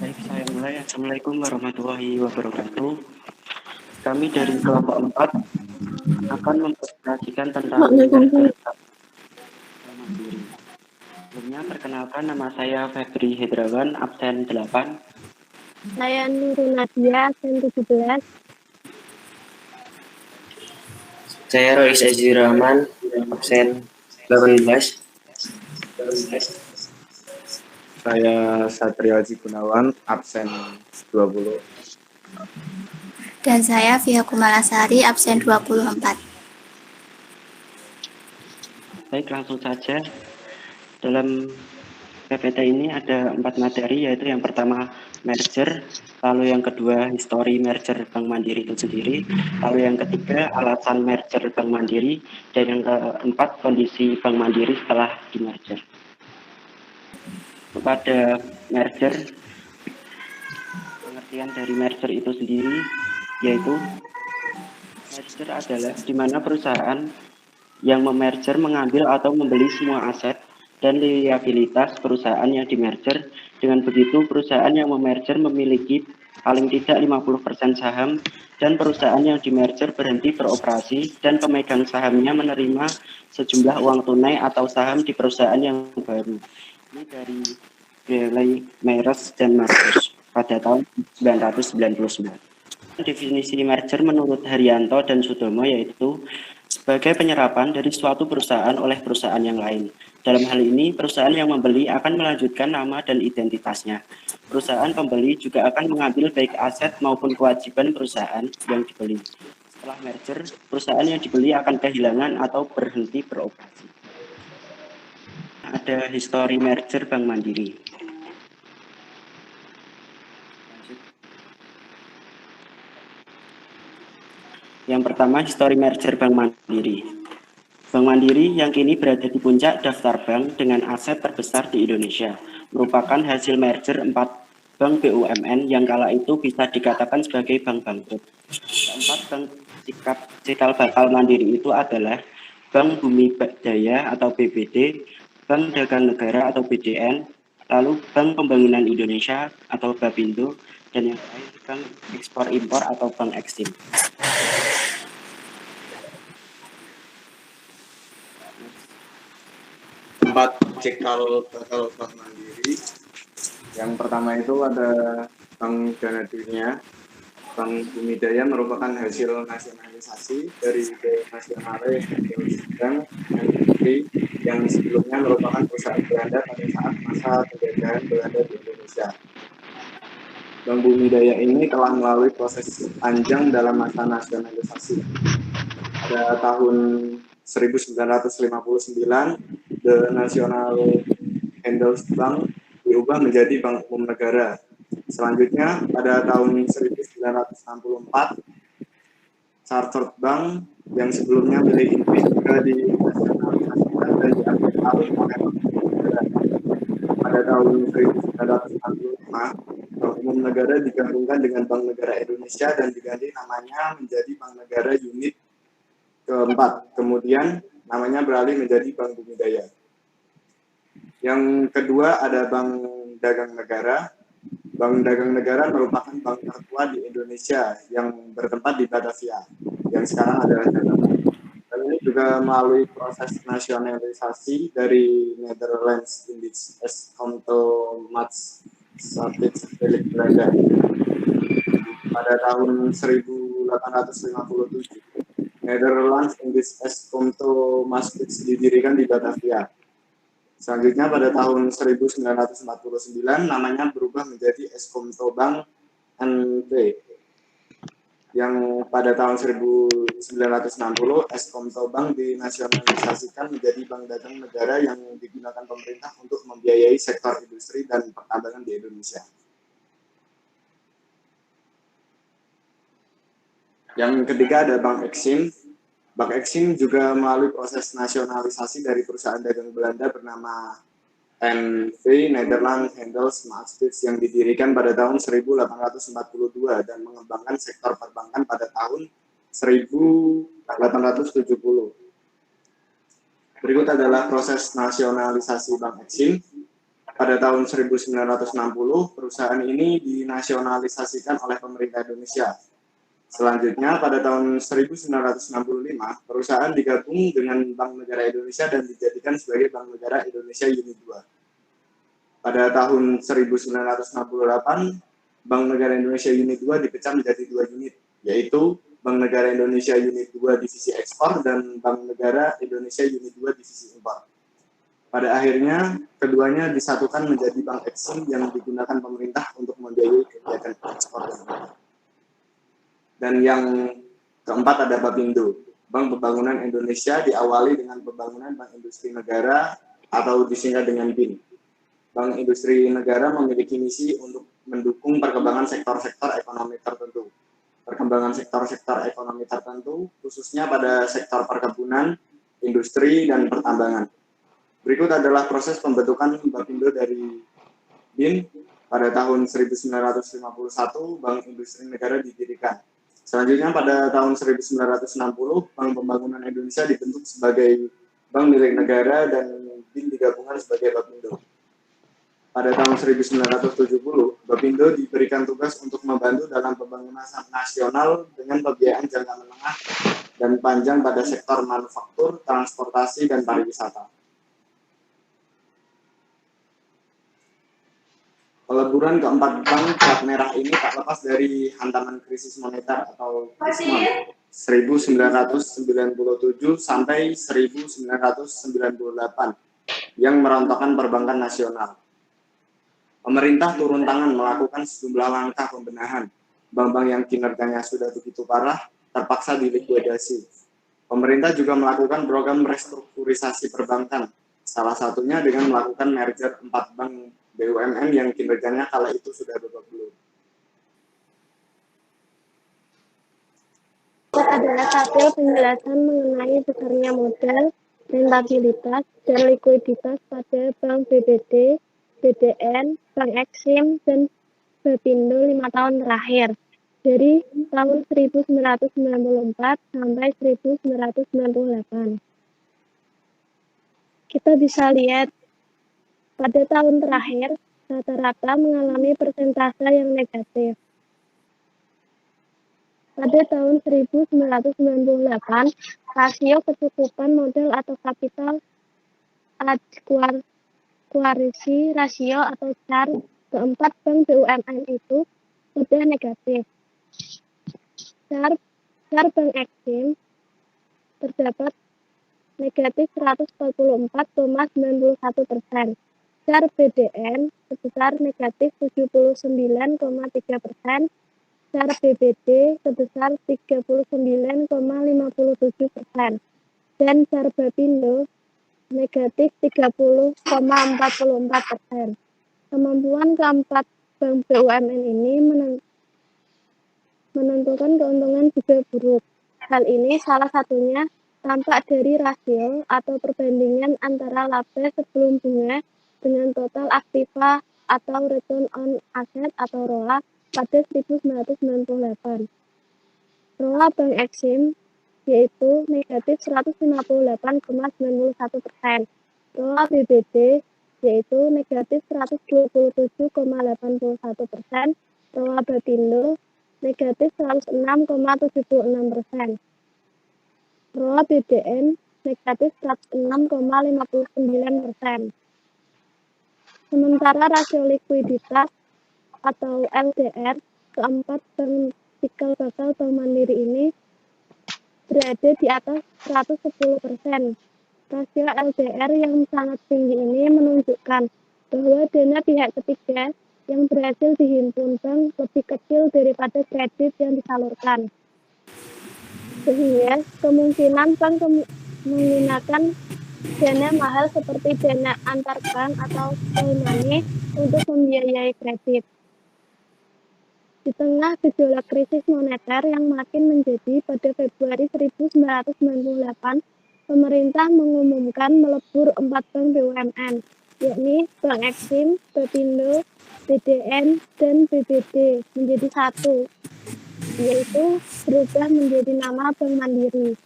Baik, saya mulai. Assalamualaikum warahmatullahi wabarakatuh. Kami dari kelompok 4 akan mempresentasikan tentang merger Bank Mandiri. Sebelumnya, perkenalkan nama saya Febri Hedrawan, absen 8. Saya Nurul Nadia, absen 17. Saya Rois Azizur Rahman, absen 18. Saya Satrio Haji Gunawan, absen 20. Dan saya Via Kumalasari, absen 24. Baik, langsung saja. Dalam PPT ini ada 4 materi, yaitu yang pertama merger, lalu yang kedua histori merger Bank Mandiri itu sendiri, lalu yang ketiga alasan merger Bank Mandiri, dan yang keempat kondisi Bank Mandiri setelah di-merger. Kepada merger, pengertian dari merger itu sendiri yaitu merger adalah di mana perusahaan yang memerger mengambil atau membeli semua aset dan liabilitas perusahaan yang dimerger. Dengan begitu, perusahaan yang memerger memiliki paling tidak 50% saham dan perusahaan yang dimerger berhenti beroperasi dan pemegang sahamnya menerima sejumlah uang tunai atau saham di perusahaan yang baru. Ini dari Bailey, Myers, dan Marcus pada tahun 1999. Definisi merger menurut Haryanto dan Sudomo yaitu sebagai penyerapan dari suatu perusahaan oleh perusahaan yang lain. Dalam hal ini, perusahaan yang membeli akan melanjutkan nama dan identitasnya. Perusahaan pembeli juga akan mengambil baik aset maupun kewajiban perusahaan yang dibeli. Setelah merger, perusahaan yang dibeli akan kehilangan atau berhenti beroperasi. Ada histori merger Bank Mandiri. Yang pertama, histori merger Bank Mandiri. Bank Mandiri yang kini berada di puncak daftar bank dengan aset terbesar di Indonesia, merupakan hasil merger 4 bank BUMN yang kala itu bisa dikatakan sebagai bank bangkrut. Keempat bank cikal bakal Mandiri itu adalah Bank Bumi Daya atau BBD, Bank Dagang Negara atau BDN, lalu Bank Pembangunan Indonesia atau Bapindo, dan yang terakhir Bank Ekspor Impor atau Bank Eksim. Empat cikal bakal Bank Mandiri. Yang pertama itu ada Bank Dana Dunia. Bank Bumi Daya merupakan hasil nasionalisasi dari Bank Nasionalis Bank yang sebelumnya merupakan perusahaan Belanda pada saat masa penjajahan Belanda di Indonesia. Bank Bumi Daya ini telah melalui proses panjang dalam masa nasionalisasi. Pada tahun 1959, The National Handelsbank diubah menjadi Bank Umum Negara. Selanjutnya, pada tahun 1964, Chartered Bank yang sebelumnya milik Inggris juga dinasionalisasikan dan diambil alih oleh Bank Umum Negara. Pada tahun 1965, Bank Umum Negara digabungkan dengan Bank Negara Indonesia dan diganti namanya menjadi Bank Negara Unit keempat. Kemudian namanya beralih menjadi Bank Bumi Daya. Yang kedua ada Bank Dagang Negara. Bank Dagang Negara merupakan bank tertua di Indonesia yang bertempat di Batavia, yang sekarang adalah Jakarta. Dan ini juga melalui proses nasionalisasi dari Netherlands Indies Contomatschappij milik Belanda pada tahun 1857. Netherlands Indies Contomatschappij didirikan di Batavia. Selanjutnya pada tahun 1949 namanya berubah menjadi Eskomto Bank NV. Yang pada tahun 1960 Eskomto Bank dinasionalisasikan menjadi Bank Dagang Negara yang digunakan pemerintah untuk membiayai sektor industri dan pertambangan di Indonesia. Yang ketiga ada Bank Eksim. Bank Eksim juga melalui proses nasionalisasi dari perusahaan dagang Belanda bernama NV Nederland Handelsmaatschap yang didirikan pada tahun 1842 dan mengembangkan sektor perbankan pada tahun 1870. Berikut adalah proses nasionalisasi Bank Eksim. pada tahun 1960, perusahaan ini dinasionalisasikan oleh pemerintah Indonesia. Selanjutnya, pada tahun 1965, perusahaan digabung dengan Bank Negara Indonesia dan dijadikan sebagai Bank Negara Indonesia Unit 2. Pada tahun 1968, Bank Negara Indonesia Unit 2 dipecah menjadi 2 unit, yaitu Bank Negara Indonesia Unit 2 Divisi Ekspor dan Bank Negara Indonesia Unit 2 Divisi Impor. Pada akhirnya, keduanya disatukan menjadi bank eksim yang digunakan pemerintah untuk membiayai kegiatan ekspor dan impor. Dan yang keempat ada Bapindo. Bank Pembangunan Indonesia diawali dengan pembangunan Bank Industri Negara atau disingkat dengan BIN. Bank Industri Negara memiliki misi untuk mendukung perkembangan sektor-sektor ekonomi tertentu. Perkembangan sektor-sektor ekonomi tertentu, khususnya pada sektor perkebunan, industri, dan pertambangan. Berikut adalah proses pembentukan Bapindo dari BIN. Pada tahun 1951, Bank Industri Negara didirikan. Selanjutnya pada tahun 1960, Bank Pembangunan Indonesia dibentuk sebagai bank milik negara dan BIN digabungkan sebagai Bapindo. Pada tahun 1970, Bapindo diberikan tugas untuk membantu dalam pembangunan nasional dengan pembiayaan jangka menengah dan panjang pada sektor manufaktur, transportasi, dan pariwisata. Peleburan keempat bank plat merah ini tak lepas dari hantaman krisis moneter atau krismon 1997 sampai 1998 yang merontokkan perbankan nasional. Pemerintah turun tangan melakukan sejumlah langkah pembenahan. Bank-bank yang kinerjanya sudah begitu parah terpaksa dilikuidasi. Pemerintah juga melakukan program restrukturisasi perbankan, salah satunya dengan melakukan merger 4 bank BUMN yang kinerjanya kala itu sudah babak belur. Adalah tabel penjelasan mengenai besarnya modal, rentabilitas, dan likuiditas pada Bank BBD, BDN, Bank Eksim, dan Bapindo 5 tahun terakhir, dari tahun 1994 sampai 1998. Kita bisa lihat pada tahun terakhir, rata-rata mengalami persentase yang negatif. Pada tahun 1998, rasio kecukupan modal atau capital adequacy ratio atau CAR keempat bank BUMN itu sudah negatif. CAR Bank Eksim terdapat negatif 144,91%. CAR BDN sebesar negatif 79,3%, CAR BBD sebesar 39,57%, dan CAR Bapindo negatif 30,44%. Kemampuan keempat bank BUMN ini menentukan keuntungan juga buruk. Hal ini salah satunya tampak dari rasio atau perbandingan antara laba sebelum bunga dengan total aktiva atau return on asset atau ROA pada 1998. ROA Bank Eksim yaitu negatif 158,91%. ROA BBD yaitu negatif 127,81%. ROA Bapindo negatif 106,76%. ROA BDN negatif 106,59%. Sementara rasio likuiditas atau LDR keempat bank cikal bakal Bank Mandiri ini berada di atas 110%. Rasio LDR yang sangat tinggi ini menunjukkan bahwa dana pihak ketiga yang berhasil dihimpun bank lebih kecil daripada kredit yang disalurkan. Sehingga kemungkinan bank menggunakan dana mahal seperti dana antar bank atau call money untuk membiayai kredit. Di tengah gejolak krisis moneter yang makin menjadi pada Februari 1998, pemerintah mengumumkan melebur 4 bank BUMN, yakni Bank Eksim, Bapindo, BDN, dan BBD menjadi satu, yaitu berubah menjadi nama Bank Mandiri.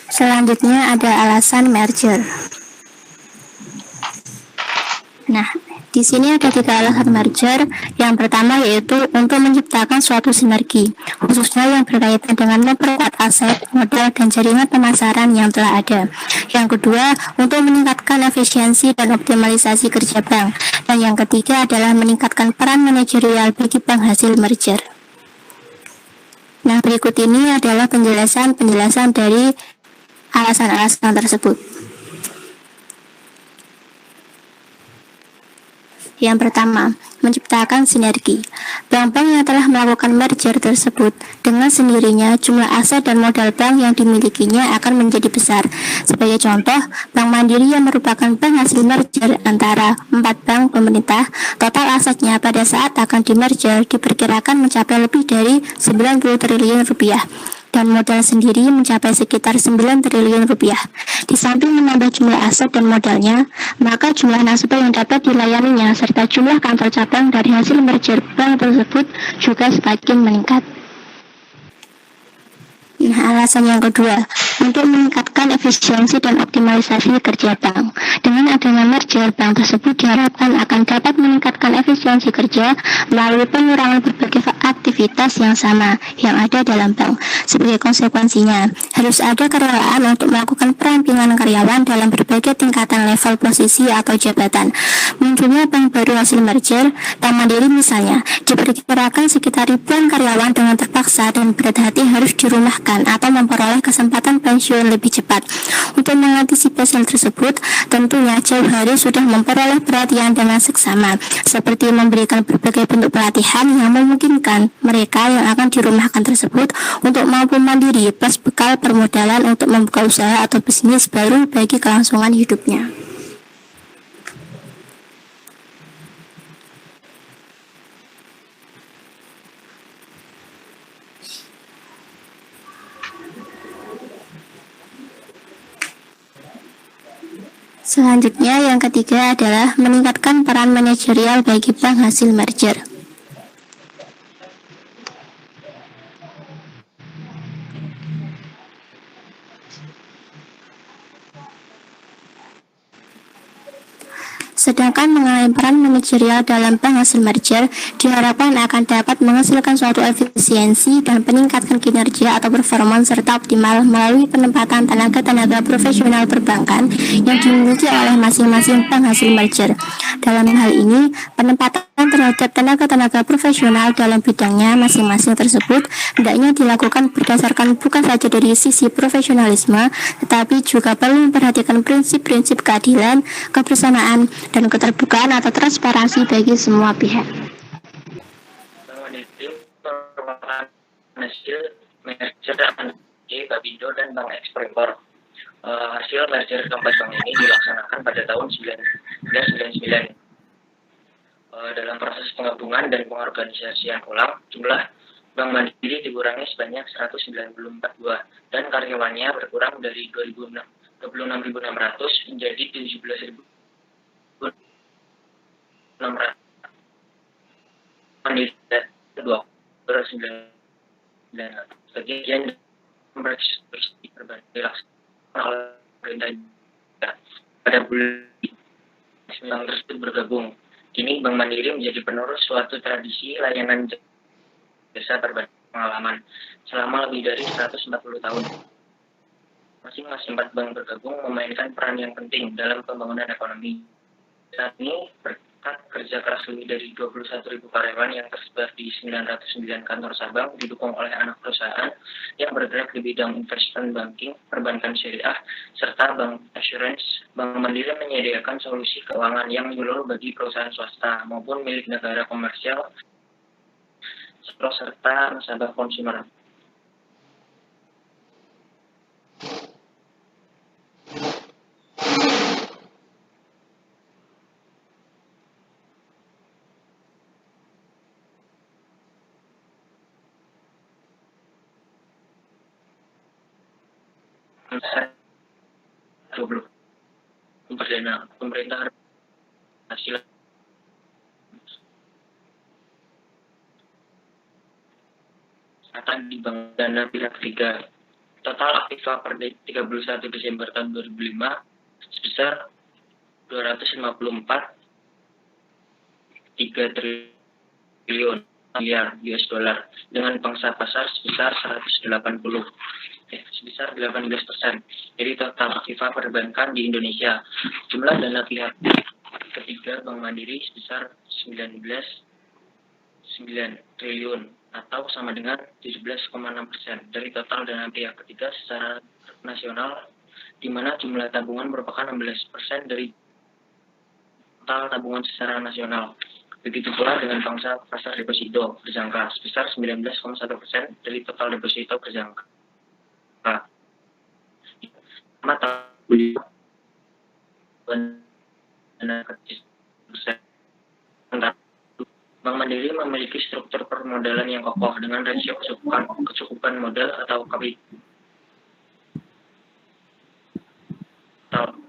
Selanjutnya ada alasan merger. Nah, di sini ada 3 alasan merger. Yang pertama yaitu untuk menciptakan suatu sinergi, khususnya yang berkaitan dengan memperkuat aset, modal, dan jaringan pemasaran yang telah ada. Yang kedua, untuk meningkatkan efisiensi dan optimalisasi kerja bank. Dan yang ketiga adalah meningkatkan peran manajerial bagi bank hasil merger. Nah, berikut ini adalah penjelasan dari alasan-alasan tersebut. Yang pertama, menciptakan sinergi. Bank-bank yang telah melakukan merger tersebut dengan sendirinya jumlah aset dan modal bank yang dimilikinya akan menjadi besar. Sebagai contoh, Bank Mandiri yang merupakan bank hasil merger antara 4 bank pemerintah, total asetnya pada saat akan dimerger diperkirakan mencapai lebih dari 90 triliun rupiah. Dan modal sendiri mencapai sekitar 9 triliun rupiah. Di samping menambah jumlah aset dan modalnya, maka jumlah nasabah yang dapat dilayaninya serta jumlah kantor cabang dari hasil merger bank tersebut juga semakin meningkat. Nah, alasan yang kedua, untuk meningkatkan efisiensi dan optimalisasi kerja bank. Dengan adanya merger, bank tersebut diharapkan akan dapat meningkatkan efisiensi kerja melalui pengurangan berbagai aktivitas yang sama yang ada dalam bank. Sebagai konsekuensinya, harus ada kerelaan untuk melakukan perampingan karyawan dalam berbagai tingkatan level posisi atau jabatan. Munculnya bank baru hasil merger, Bank Mandiri misalnya, diperkirakan sekitar ribuan karyawan dengan terpaksa dan berat hati harus dirumahkan atau memperoleh kesempatan pensiun lebih cepat. Untuk mengantisipasi hal tersebut, tentunya jauh hari sudah memperoleh perhatian dengan seksama, seperti memberikan berbagai bentuk pelatihan yang memungkinkan mereka yang akan dirumahkan tersebut untuk mampu mandiri plus bekal permodalan untuk membuka usaha atau bisnis baru bagi kelangsungan hidupnya. Selanjutnya, yang ketiga adalah meningkatkan peran manajerial bagi bank hasil merger. Sedangkan mengenai peran manajerial dalam bank hasil merger, diharapkan akan dapat menghasilkan suatu efisiensi dan meningkatkan kinerja atau performa serta optimal melalui penempatan tenaga-tenaga profesional perbankan yang dimiliki oleh masing-masing bank hasil merger. Dalam hal ini, penempatan terhadap tenaga-tenaga profesional dalam bidangnya masing-masing tersebut hendaknya dilakukan berdasarkan bukan saja dari sisi profesionalisme, tetapi juga perlu memperhatikan prinsip-prinsip keadilan, kebersamaan, dan keterbukaan atau transparansi bagi semua pihak. Merupakan hasil merger antara Babindo dan Bank Ekspor. Hasil merger keempat bank ini dilaksanakan pada tahun 1999. Dalam proses penggabungan dan pengorganisasian ulang, jumlah Bank Mandiri dikurangi sebanyak 194 buah dan karyawannya berkurang dari 26.600 menjadi 17.600. Mandiri 2/9. Sebagian berbagai dilaksanakan oleh pemerintah pada bulan bank tersebut bergabung. Kini Bank Mandiri menjadi penerus suatu tradisi layanan jasa berbagi pengalaman selama lebih dari 140 tahun. Masing-masing 4 bank bergabung memainkan peran yang penting dalam pembangunan ekonomi. Saat ini berkat kerja keras lebih dari 21.000 karyawan yang tersebar di 909 kantor cabang didukung oleh anak perusahaan yang bergerak di bidang investment banking, perbankan syariah, serta bank assurance. Bank Mandiri menyediakan solusi keuangan yang menyeluruh bagi perusahaan swasta maupun milik negara komersial serta nasabah konsumer. Pemerintah hasil akan di Bank Dana pihak ketiga. Total aktiva per 31 Desember tahun 2005 sebesar 254 3 triliun miliar US dollar dengan pangsa pasar sebesar 18%. Jadi total aktiva perbankan di Indonesia. Jumlah dana pihak ketiga Bank Mandiri sebesar 19,9 triliun atau sama dengan 17,6% dari total dana pihak ketiga secara nasional, di mana jumlah tabungan merupakan 16% dari total tabungan secara nasional. Begitu pula dengan pangsa pasar deposito berjangka sebesar 19,1% dari total deposito berjangka. Mata Bank Mandiri memiliki struktur permodalan yang kokoh dengan rasio kecukupan modal atau kapital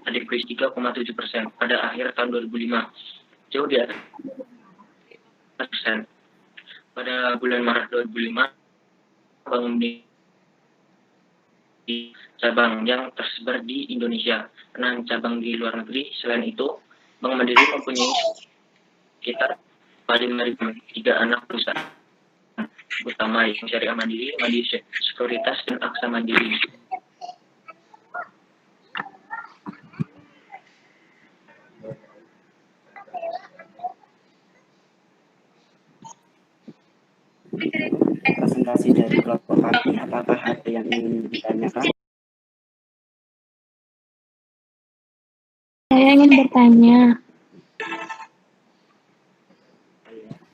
adequacy 3,7% pada akhir tahun 2005, jauh di atas persen. Pada bulan Maret 2005, Bank Mandiri cabang yang tersebar di Indonesia, 6 cabang di luar negeri. Selain itu, Bank Mandiri mempunyai sekitar 5.003 anak perusahaan utama yang Syariah Mandiri, Mandiri Sekuritas, dan Aksa Mandiri. Presentasi dari kelompok kami, apakah ada yang ingin ditanyakan? Saya ingin bertanya.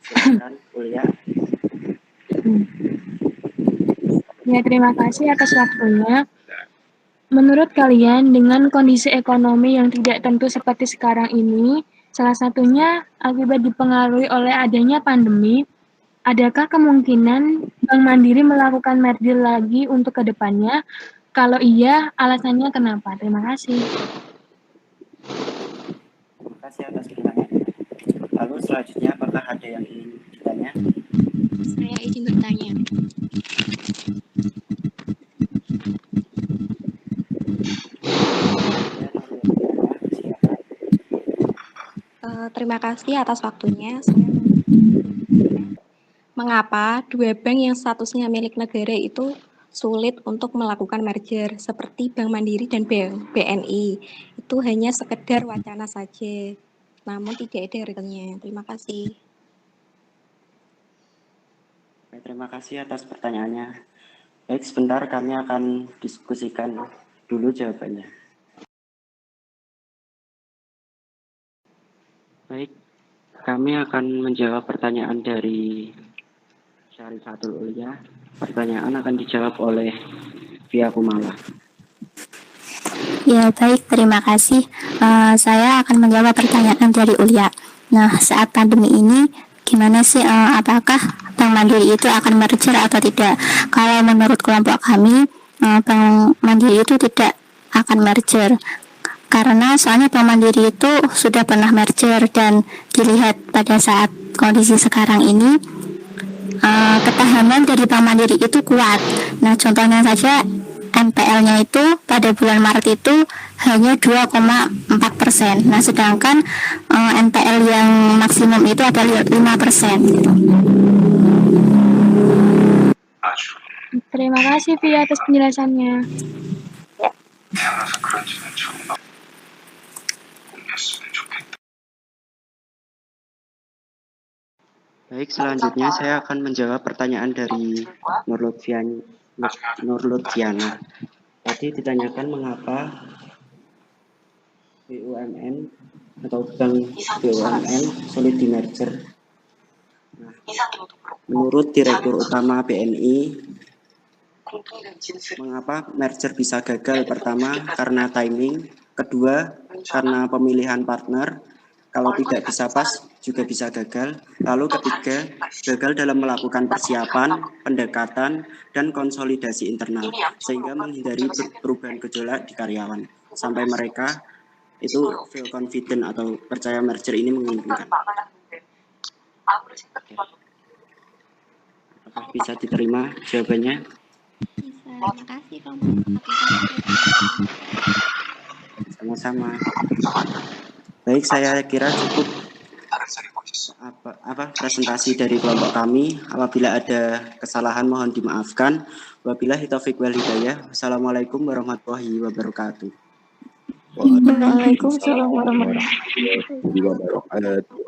Silakan, Ulia. Ya, terima kasih atas waktunya. Menurut kalian, dengan kondisi ekonomi yang tidak tentu seperti sekarang ini, salah satunya akibat dipengaruhi oleh adanya pandemi, adakah kemungkinan Bank Mandiri melakukan merger lagi untuk kedepannya? Kalau iya, alasannya kenapa? Terima kasih. Terima kasih atas pertanyaannya. Lalu selanjutnya, apakah ada yang ingin ditanya? Saya izin bertanya. Terima kasih atas waktunya. Mengapa dua bank yang statusnya milik negara itu sulit untuk melakukan merger seperti Bank Mandiri dan BNI? Itu hanya sekedar wacana saja, namun tidak ada realnya. Terima kasih. Terima kasih atas pertanyaannya. Baik, sebentar kami akan diskusikan dulu jawabannya. Baik, kami akan menjawab pertanyaan dari Syarifatul Ulia. Pertanyaan akan dijawab oleh Via Kumala. Ya, baik, terima kasih. Saya akan menjawab pertanyaan dari Ulia. Nah, saat pandemi ini, gimana sih, apakah Bank Mandiri itu akan merger atau tidak? Kalau menurut kelompok kami, Bank Mandiri itu tidak akan merger. Karena soalnya Bank Mandiri itu sudah pernah merger dan dilihat pada saat kondisi sekarang ini, ketahanan dari Bank Mandiri itu kuat. Nah, contohnya saja NPL-nya itu pada bulan Maret itu hanya 2,4%. Nah, sedangkan NPL yang maksimum itu adalah 5%. Gitu. Terima kasih Via atas penjelasannya. Baik, selanjutnya saya akan menjawab pertanyaan dari Nurlutfiana. Tadi ditanyakan mengapa BUMN atau bank BUMN sulit di merger. Nah, menurut Direktur Utama BNI, mengapa merger bisa gagal? Pertama, karena timing. Kedua, karena pemilihan partner. Kalau tidak bisa pas, juga bisa gagal. Lalu ketiga, gagal dalam melakukan persiapan, pendekatan, dan konsolidasi internal, sehingga menghindari perubahan gejolak di karyawan, sampai mereka itu feel confident atau percaya merger ini menguntungkan. Apakah bisa diterima jawabannya? Bisa, terima kasih kelompok. Sama-sama. Baik, saya kira cukup presentasi dari kelompok kami. Apabila ada kesalahan mohon dimaafkan. Wabillahi taufiq wal hidayah. Wassalamualaikum warahmatullahi wabarakatuh. Waalaikumsalam warahmatullahi wabarakatuh.